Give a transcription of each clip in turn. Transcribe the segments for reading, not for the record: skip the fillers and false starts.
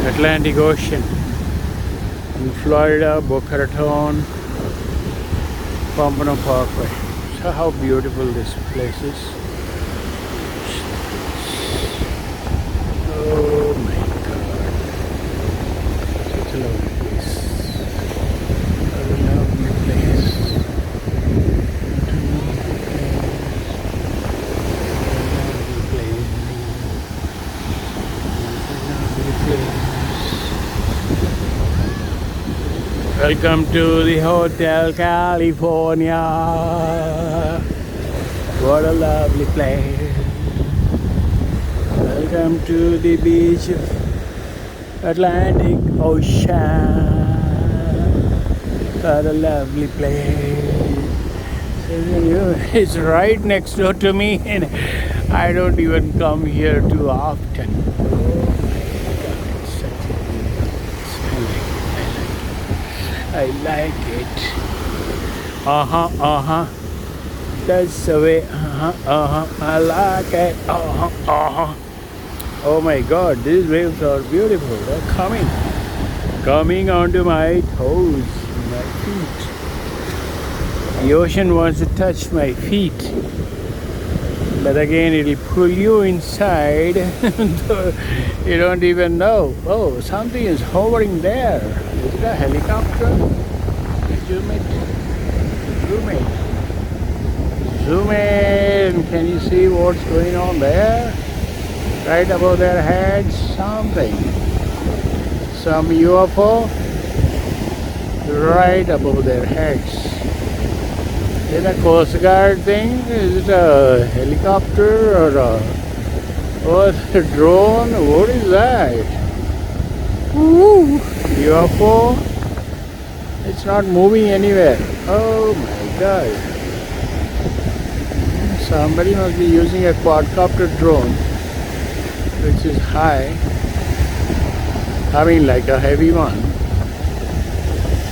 Atlantic Ocean in Florida, Boca Raton, Pompano Parkway. So how beautiful this place is. Oh my God. Such a lovely place. A lovely place. Welcome to the Hotel California. What a lovely place. Welcome to the beach of Atlantic Ocean. What a lovely place. It's right next door to me, and I don't even come here too often. I like it. That's the way. I like it. Oh my God, these waves are beautiful. They're coming onto my toes, my feet. The ocean wants to touch my feet, but again, it'll pull you inside. You don't even know. Oh, something is hovering there. Is it a helicopter? Zoom it. Zoom in. Can you see what's going on there? Right above their heads, something. Some UFO right above their heads. Is it a Coast Guard thing? Is it a helicopter or a drone? What is that? Ooh, UFO? It's not moving anywhere. Oh my God. Somebody must be using a quadcopter drone, which is high. I mean, like a heavy one.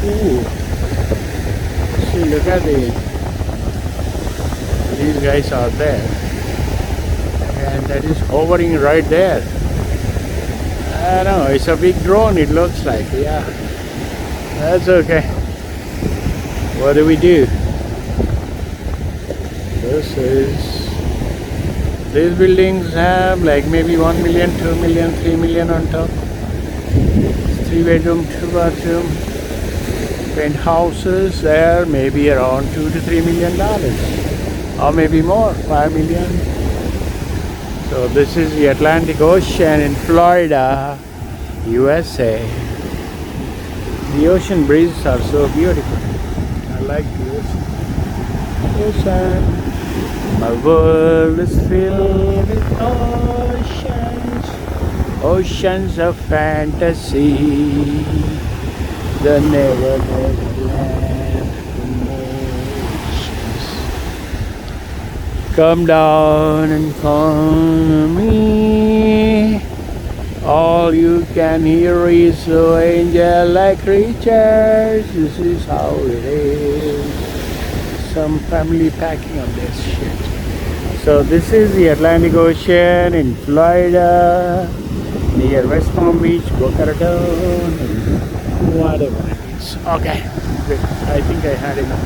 Ooh. See, look at these guys are there, and that is hovering right there. I don't know, it's a big drone, it looks like. Yeah, that's okay. What do we do? These buildings have like maybe 1 million, 2 million, 3 million on top. 3-bedroom, 2-bathroom. Penthouses there maybe around $2 to $3 million, or maybe more, 5 million. So this is the Atlantic Ocean in Florida, USA. The ocean breezes are so beautiful. I like the ocean. My world is filled with oceans of fantasy. The never land emotions. Come down and come to me. All you can hear is so angel-like creatures. This is how it is. Some family packing on this shit. So this is the Atlantic Ocean in Florida, near West Palm Beach, Boca Raton, whatever it is. Okay, good. I think I had enough.